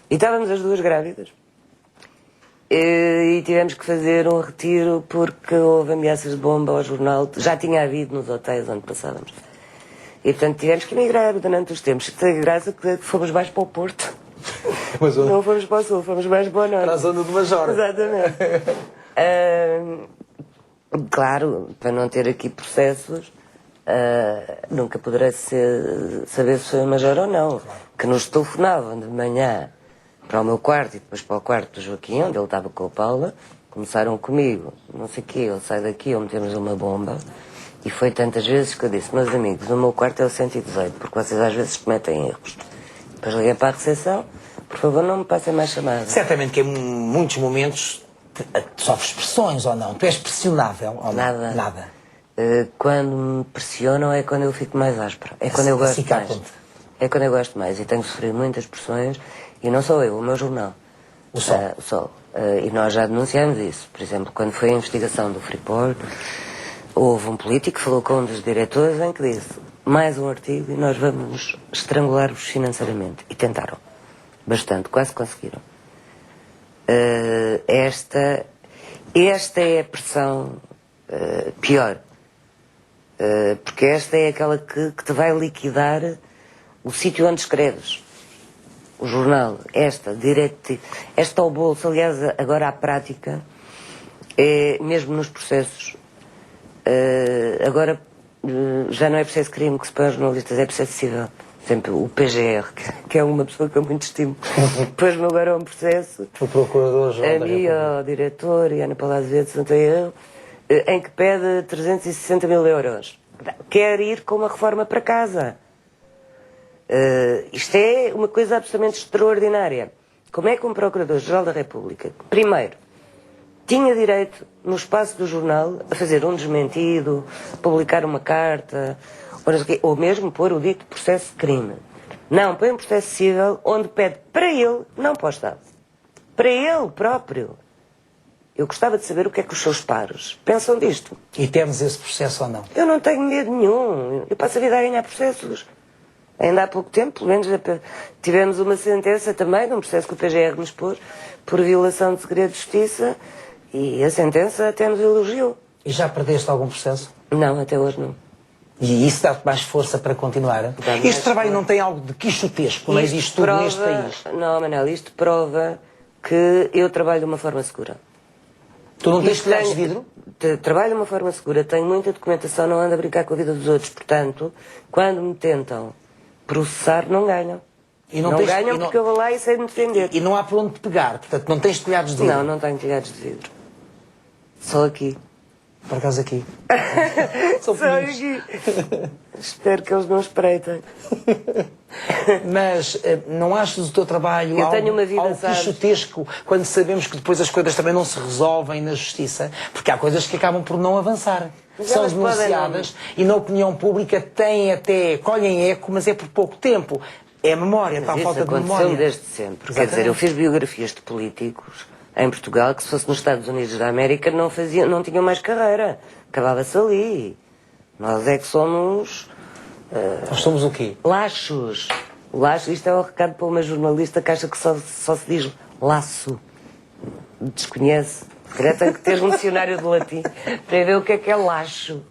E estávamos as duas grávidas. E tivemos que fazer um retiro porque houve ameaças de bomba ao jornal. Já tinha havido nos hotéis onde passávamos. E, portanto, tivemos que emigrar durante os tempos. Tem graça que fomos mais para o Porto. Mas não fomos para o Sul, fomos mais para o Norte. Para a zona do Major. Exatamente. Claro, para não ter aqui processos, nunca poderá saber se foi o Major ou não. Que nos telefonavam de manhã para o meu quarto e depois para o quarto do Joaquim, onde ele estava com a Paula. Começaram comigo, não sei o quê, ele sai daqui ou metemos uma bomba. E foi tantas vezes que eu disse, meus amigos, o meu quarto é o 118, porque vocês às vezes cometem erros. Depois liguei para a recepção, por favor não me passem mais chamadas. Certamente que em muitos momentos sofres pressões ou não? Tu és pressionável ou não? Nada. Quando me pressionam é quando eu fico mais áspera. É quando eu gosto mais. É quando eu gosto mais. E tenho sofrido muitas pressões. E não sou eu, o meu jornal. O Sol. O Sol. E nós já denunciamos isso. Por exemplo, quando foi a investigação do Freeport, houve um político que falou com um dos diretores em que disse mais um artigo e nós vamos estrangular-vos financeiramente. E tentaram. Bastante. Quase conseguiram. Esta é a pressão pior. Porque esta é aquela que te vai liquidar o sítio onde escreves. O jornal, direto, esta ao bolso, aliás, agora à prática, mesmo nos processos, agora já não é processo crime que se põe aos jornalistas, é processo civil. Por exemplo, o PGR, que é uma pessoa que eu muito estimo, pôs-me agora um processo, O Procurador-Geral a mim, ao diretor e a Ana Paula Azevedo, se não tenho erro, em que pede 360 mil euros. Quer ir com uma reforma para casa. Isto é uma coisa absolutamente extraordinária. Como é que um Procurador-Geral da República, primeiro, tinha direito, no espaço do jornal, a fazer um desmentido, publicar uma carta, ou mesmo pôr o dito processo de crime. Não, põe um processo civil onde pede para ele, não para o Estado, para ele próprio. Eu gostava de saber o que é que os seus pares pensam disto. E temos esse processo ou não? Eu não tenho medo nenhum. Eu passo a vida a ganhar processos. Ainda há pouco tempo, pelo menos, tivemos uma sentença também de um processo que o PGR nos pôs por violação de segredo de justiça e a sentença até nos elogiou. E já perdeste algum processo? Não, até hoje não. E isso dá-te mais força para continuar? Este trabalho não tem algo de quixotesco, não existe tudo neste país? Não, Manel, isto prova que eu trabalho de uma forma segura. Tu não tens telhados de vidro? Trabalho de uma forma segura, tenho muita documentação, não ando a brincar com a vida dos outros. Portanto, quando me tentam processar, não ganham. E não ganham porque eu vou lá e sei me defender. E não há por onde te pegar, portanto não tens telhados de vidro? Não, não tenho telhados de vidro. Só aqui. Por acaso aqui. Só aqui. Espero que eles não espreitem. Mas não achas o teu trabalho algo quixotesco quando sabemos que depois as coisas também não se resolvem na justiça? Porque há coisas que acabam por não avançar. São denunciadas e na opinião pública colhem eco, mas é por pouco tempo. É a memória, está a falta de memória. Isso aconteceu desde sempre. Quer dizer, eu fiz biografias de políticos em Portugal que se fosse nos Estados Unidos da América não tinham mais carreira. Acabava-se ali. Nós é que somos... Nós somos o quê? Laços. Isto é um recado para uma jornalista que acha que só se diz laço. Desconhece. Tem que ter um dicionário de latim para ver o que é laço.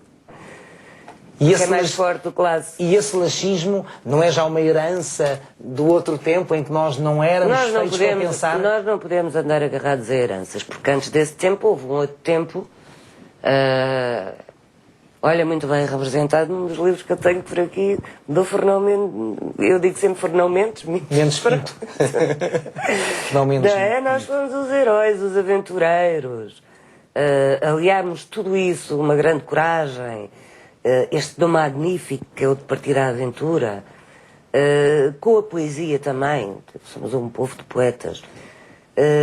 E é mais forte do que laço. E esse laxismo não é já uma herança do outro tempo em que nós não éramos feitos para pensar? Nós não podemos andar agarrados a heranças, porque antes desse tempo houve um outro tempo, olha, muito bem representado num dos livros que eu tenho por aqui, do Fernão Mendes, eu digo sempre Fernão Mendes. Mendes Pinto. Fernão Mendes. Nós fomos os heróis, os aventureiros, aliámos tudo isso, uma grande coragem, este dom magnífico que é o de partir à aventura, com a poesia também, somos um povo de poetas.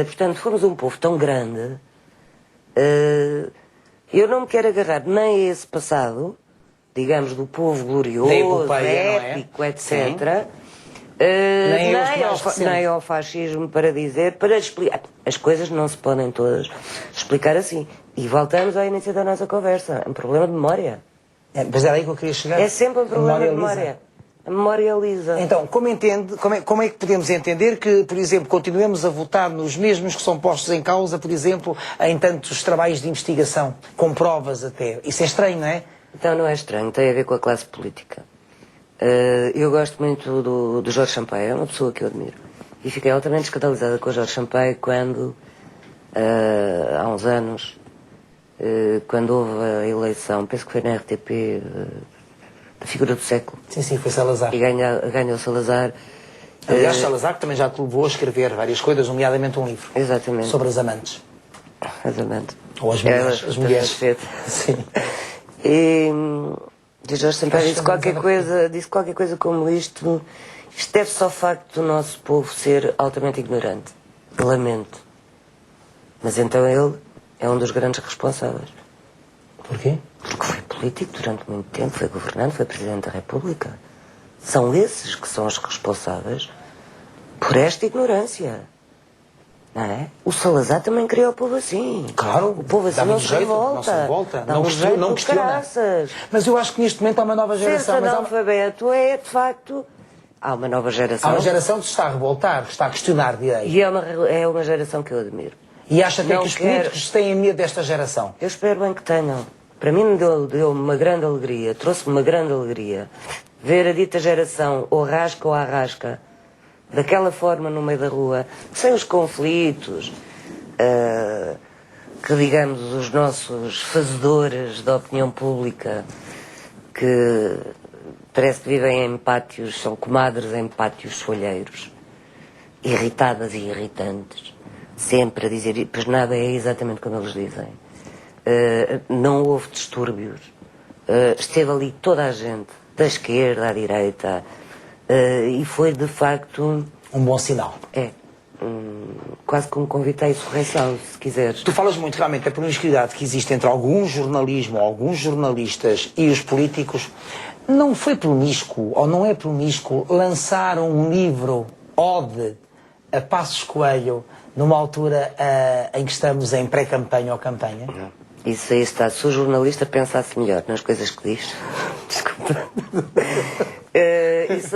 Portanto, fomos um povo tão grande, eu não me quero agarrar nem a esse passado, digamos, do povo glorioso, épico, etc., nem ao fascismo para explicar. As coisas não se podem todas explicar assim. E voltamos ao início da nossa conversa, é um problema de memória. Mas era aí que eu queria chegar. É sempre um problema de memória. A memória lisa. Então, como é que podemos entender que, por exemplo, continuemos a votar nos mesmos que são postos em causa, por exemplo, em tantos trabalhos de investigação, com provas até? Isso é estranho, não é? Então não é estranho, tem a ver com a classe política. Eu gosto muito do Jorge Sampaio, é uma pessoa que eu admiro. E fiquei altamente escandalizada com o Jorge Sampaio quando, há uns anos, quando houve a eleição, penso que foi na RTP, da figura do século. Sim, foi Salazar. E ganhou Salazar. Aliás, Salazar que também já te levou a escrever várias coisas, nomeadamente um livro. Exatamente. Sobre as amantes. As amantes. Ou as mulheres. As mulheres. Sim. E Jorge Sampaio disse qualquer coisa como isto. Isto deve-se ao facto do nosso povo ser altamente ignorante. Lamento. Mas então ele é um dos grandes responsáveis. Porquê? Porque foi político durante muito tempo, foi governante, foi Presidente da República. São esses que são os responsáveis por esta ignorância. Não é? O Salazar também criou o povo assim. Claro. O povo assim não se revolta. Não questiona. Mas eu acho que neste momento há uma nova geração. Ser analfabeto é, de facto... Há uma nova geração. Há uma geração que se está a revoltar, que está a questionar direito. E é uma geração que eu admiro. E acha até que os políticos têm medo desta geração? Eu espero bem que tenham. Para mim deu uma grande alegria, trouxe-me uma grande alegria ver a dita geração ou rasca ou arrasca daquela forma no meio da rua, sem os conflitos, que digamos os nossos fazedores da opinião pública, que parece que vivem em pátios, são comadres em pátios folheiros, irritadas e irritantes, sempre a dizer, pois nada é exatamente como eles dizem. Não houve distúrbios, esteve ali toda a gente, da esquerda à direita, e foi de facto um bom sinal. Quase como convite à insurreição, se quiseres. Tu falas muito realmente da promiscuidade que existe entre alguns jornalismo, alguns jornalistas e os políticos. Não foi promíscuo, ou não é promíscuo, lançar um livro ode a Passos Coelho numa altura em que estamos em pré-campanha ou campanha? Não. Isso aí está. Se o jornalista pensasse melhor nas coisas que diz. Desculpa.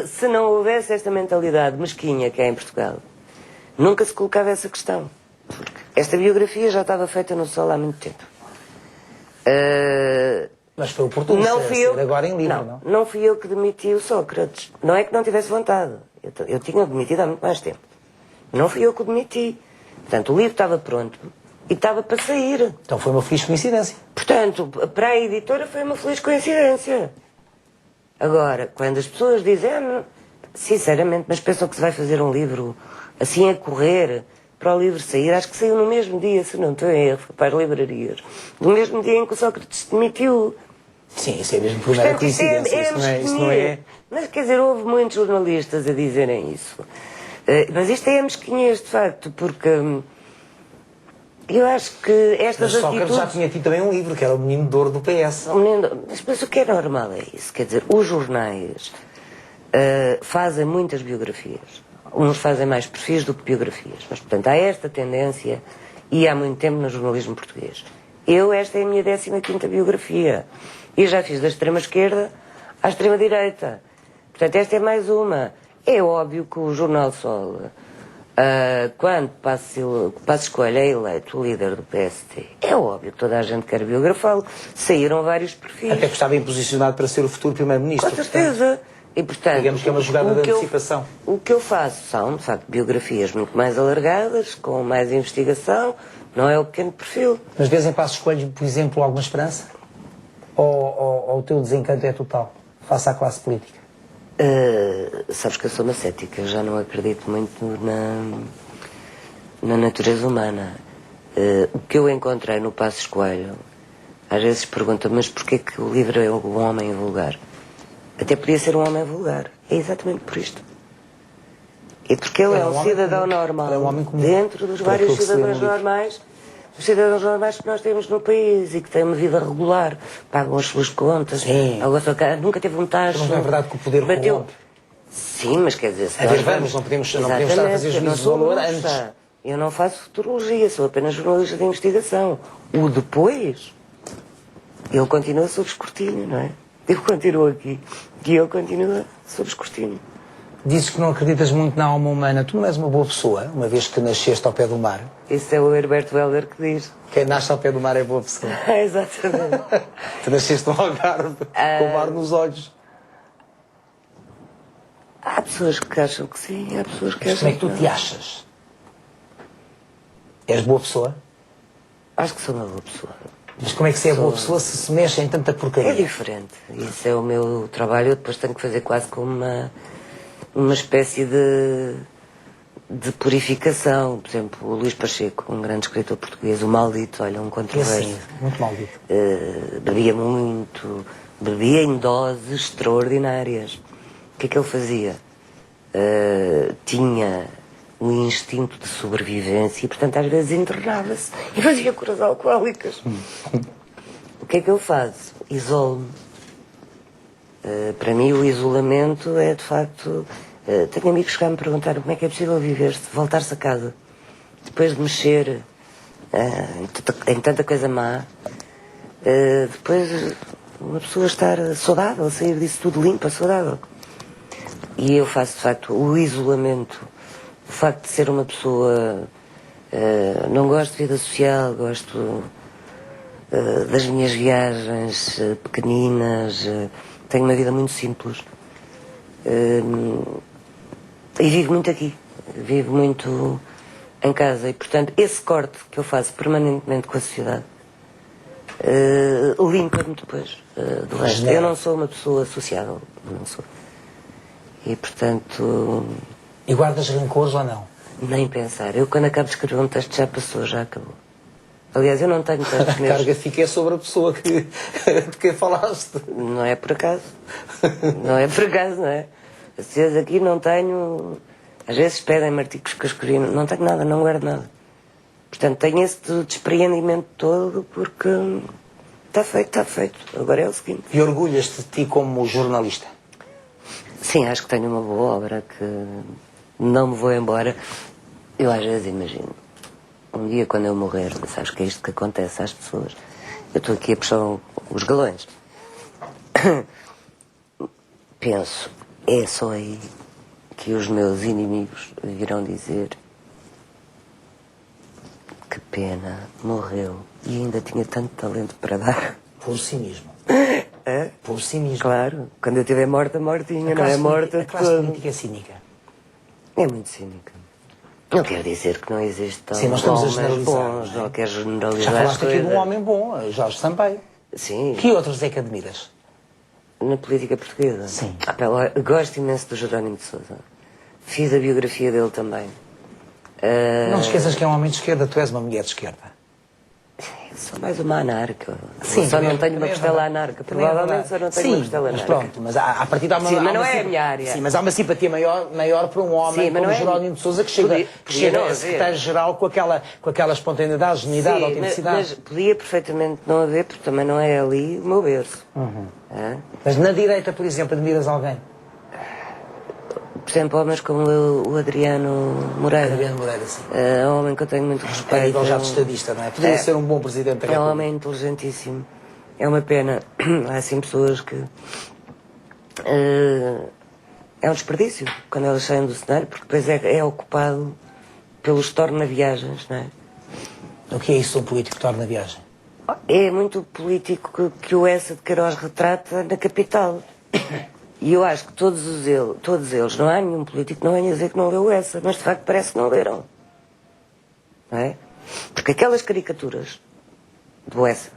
Se não houvesse esta mentalidade mesquinha que é em Portugal, nunca se colocava essa questão. Porque esta biografia já estava feita no Sol há muito tempo. Mas foi oportuno ser agora em livro, não? Não fui eu que demiti o Sócrates. Não é que não tivesse vontade. Eu tinha demitido há muito mais tempo. Não fui eu que o demiti. Portanto, o livro estava pronto e estava para sair. Então foi uma feliz coincidência. Portanto, para a editora foi uma feliz coincidência. Agora, quando as pessoas dizem, sinceramente, mas pensam que se vai fazer um livro assim a correr para o livro sair, acho que saiu no mesmo dia, se não estou em erro, para as livrarias, no mesmo dia em que o Sócrates se demitiu. Sim, isso é mesmo por mera coincidência. Isso não é... Mas quer dizer, houve muitos jornalistas a dizerem isso. Mas isto é a mesquinhez, de facto, porque eu acho que estas atitudes... Mas Sócrates já tinha tido também um livro, que era O Menino de Ouro do PS. Mas o que é normal é isso. Quer dizer, os jornais fazem muitas biografias. Uns fazem mais perfis do que biografias. Mas, portanto, há esta tendência e há muito tempo no jornalismo português. Esta é a minha 15ª biografia. E já fiz da extrema-esquerda à extrema-direita. Portanto, esta é mais uma. É óbvio que o Jornal Sol, quando Passos Coelho é eleito o líder do PST, é óbvio que toda a gente quer biografá-lo. Saíram vários perfis. Até que estava bem posicionado para ser o futuro primeiro-ministro. Com certeza. E, portanto, digamos que é uma jogada de antecipação. O que eu faço são, de facto, biografias muito mais alargadas, com mais investigação, não é o pequeno perfil. Mas vês em Passos Coelho, por exemplo, alguma esperança? Ou o teu desencanto é total, face à classe política? Sabes que eu sou uma cética, eu já não acredito muito na natureza humana. O que eu encontrei no Passos Coelho, às vezes pergunto, mas porquê que o livro é um homem vulgar? Até podia ser um homem vulgar. É exatamente por isto. E porque ele é um cidadão normal, dentro dos vários cidadãos normais, os cidadãos normais que nós temos no país e que têm uma vida regular, pagam as suas contas, nunca teve um taxa. Não é verdade que o poder corrompe? Sim, mas quer dizer... não podemos estar a fazer juízo de valor antes. Eu não faço futurologia, sou apenas jornalista de investigação. O depois, ele continua sob escrutínio, não é? Eu continuo aqui e ele continua sob escrutínio. Dizes que não acreditas muito na alma humana. Tu não és uma boa pessoa, uma vez que nasceste ao pé do mar. Isso é o Herberto Helder que diz. Quem nasce ao pé do mar é boa pessoa. Exatamente. Tu nasceste no Algarve, com o mar nos olhos. Há pessoas que acham que sim, há pessoas que acham que como é que tu te achas? És boa pessoa? Acho que sou uma boa pessoa. Mas como é que se é boa pessoa se se mexe em tanta porcaria? É diferente. Isso é o meu trabalho. Eu depois tenho que fazer quase como uma espécie de purificação. Por exemplo, o Luís Pacheco, um grande escritor português, o Maldito, olha, um controverso. Sim, muito maldito. Bebia muito, bebia em doses extraordinárias. O que é que ele fazia? Tinha um instinto de sobrevivência e, portanto, às vezes internava-se e fazia curas alcoólicas. O que é que eu faço? Isolo-me. Para mim, o isolamento é, de facto... tenho amigos que já me perguntaram como é que é possível viver-se, voltar-se a casa, depois de mexer em tanta coisa má, depois uma pessoa estar saudável, sair disso tudo limpa, saudável. E eu faço, de facto, o isolamento, o facto de ser uma pessoa... não gosto de vida social, gosto das minhas viagens pequeninas. Tenho uma vida muito simples. E vivo muito aqui. Vivo muito em casa. E, portanto, esse corte que eu faço permanentemente com a sociedade limpa-me depois do resto. Eu não sou uma pessoa sociável. Não sou. E, portanto... E guardas rancores ou não? Nem pensar. Eu, quando acabo de escrever um texto, já passou, já acabou. Aliás, eu não tenho textos A meus. carga fica sobre a pessoa de quem falaste. Não é por acaso. Não é por acaso, não é? Vocês aqui não tenho... Às vezes pedem-me artigos que eu escrevi. Não tenho nada, não guardo nada. Portanto, tenho esse despreendimento todo porque... Está feito. Agora é o seguinte. E orgulhas-te de ti como jornalista? Sim, acho que tenho uma boa obra que não me vou embora. Eu às vezes imagino, um dia quando eu morrer, sabes que é isto que acontece às pessoas. Eu estou aqui a puxar os galões. Penso, é só aí que os meus inimigos virão dizer que pena, morreu e ainda tinha tanto talento para dar. Por cinismo. É? Por cinismo. Claro, quando eu estiver mortinha, não é morta A classe política é cínica. É muito cínica. Não quer dizer que não existe Sim, nós estamos a homens generalizar, bons, não é? não quer generalizar Já falaste as aqui de um coisas. homem bom, Jorge Sampaio. Sim, Que outros é que admiras? na política portuguesa. Sim. Eu gosto imenso do Jerónimo de Sousa. Fiz a biografia dele também. Não te esqueças que é um homem de esquerda, tu és uma mulher de esquerda. Sou mais uma anarca. Sim, Só também- não tenho uma também é costela verdade. anarca. Também é Provavelmente verdade. só não tenho Sim, uma costela mas anarca. pronto, mas a partir de há uma, Sim, mas há não uma é a sim- minha área. Sim, mas há uma simpatia maior para um homem Sim, mas como não é- Jerónimo de Sousa que chega, Podia que chega não a haver. secretário-geral com aquela espontaneidade, genuidade, Sim, autenticidade. mas podia perfeitamente não haver, porque também não é ali o meu berço. É? Mas na direita, por exemplo, admiras alguém? Por exemplo, homens como o Adriano Moreira. Adriano Moreira, sim. É um homem que eu tenho muito A respeito. nível já de estadista, não é? Poderia ser um bom presidente da É um República. homem inteligentíssimo. É uma pena. Há assim pessoas que... é um desperdício quando elas saem do cenário, porque depois é ocupado pelos torna-viagens, não é? O que é isso, um político que torna a viagem? É muito político que o Essa de Queiroz retrata na capital. E eu acho que todos eles, não há nenhum político que não venha dizer que não leu o Essa, mas de facto parece que não leram. Não é? Porque aquelas caricaturas do Essa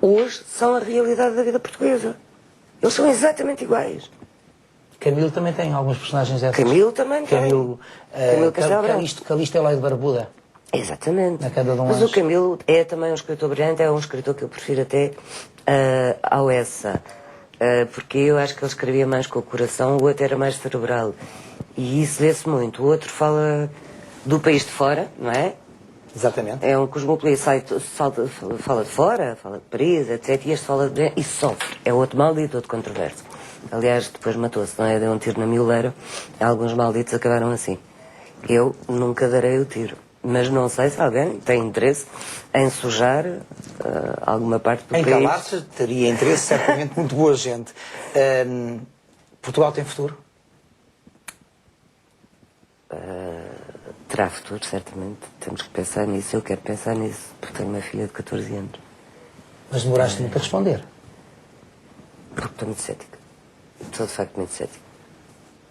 hoje são a realidade da vida portuguesa. Eles são exatamente iguais. Camilo também tem alguns personagens dessas. Camilo também tem. Camilo, Camilo Castelo Branco. Calisto é lá de Barbuda. Exatamente. Na queda de um Mas anjo. o Camilo é também um escritor brilhante, é um escritor que eu prefiro até ao Essa. Porque eu acho que ele escrevia mais com o coração, o outro era mais cerebral. E isso vê-se muito. O outro fala do país de fora, não é? Exatamente. É um cosmopolita, fala de fora, fala de Paris, etc. E este fala de... e sofre. É outro maldito, outro controverso. Aliás, depois matou-se, não é? Deu um tiro na mioleira. Alguns malditos acabaram assim. Eu nunca darei o tiro. Mas não sei se alguém tem interesse em sujar alguma parte do Em país. calar-se teria interesse, certamente, muito boa gente. Portugal tem futuro? Terá futuro, certamente. Temos que pensar nisso. Eu quero pensar nisso, porque tenho uma filha de 14 anos. Mas demoraste muito a responder. Porque estou muito cética. Estou, de facto, muito cética.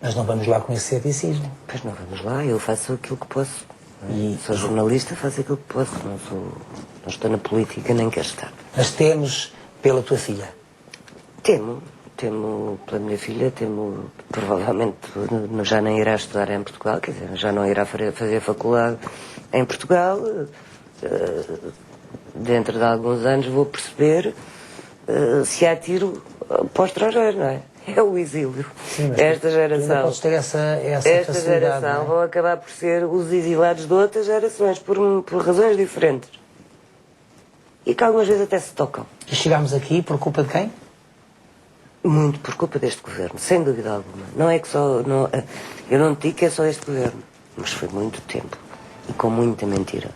Mas não vamos lá com esse ceticismo. Pois não, vamos lá. Eu faço aquilo que posso. E- Sou jornalista, faço aquilo que posso. Não estou na política, nem quero estar. Mas temos pela tua filha. Temo pela minha filha, provavelmente já nem irá estudar em Portugal, quer dizer, já não irá fazer faculdade em Portugal. Dentro de alguns anos vou perceber se há tiro para o estrangeiro, não é? É o exílio. Sim, mas Esta tu ainda geração. podes ter essa Esta facilidade. geração não é? vão acabar por ser os exilados de outras gerações, por razões diferentes. E que algumas vezes até se tocam. E chegámos aqui por culpa de quem? Muito por culpa deste governo, sem dúvida alguma. Não é que só. Eu não digo que é só este governo, mas foi muito tempo. E com muita mentira.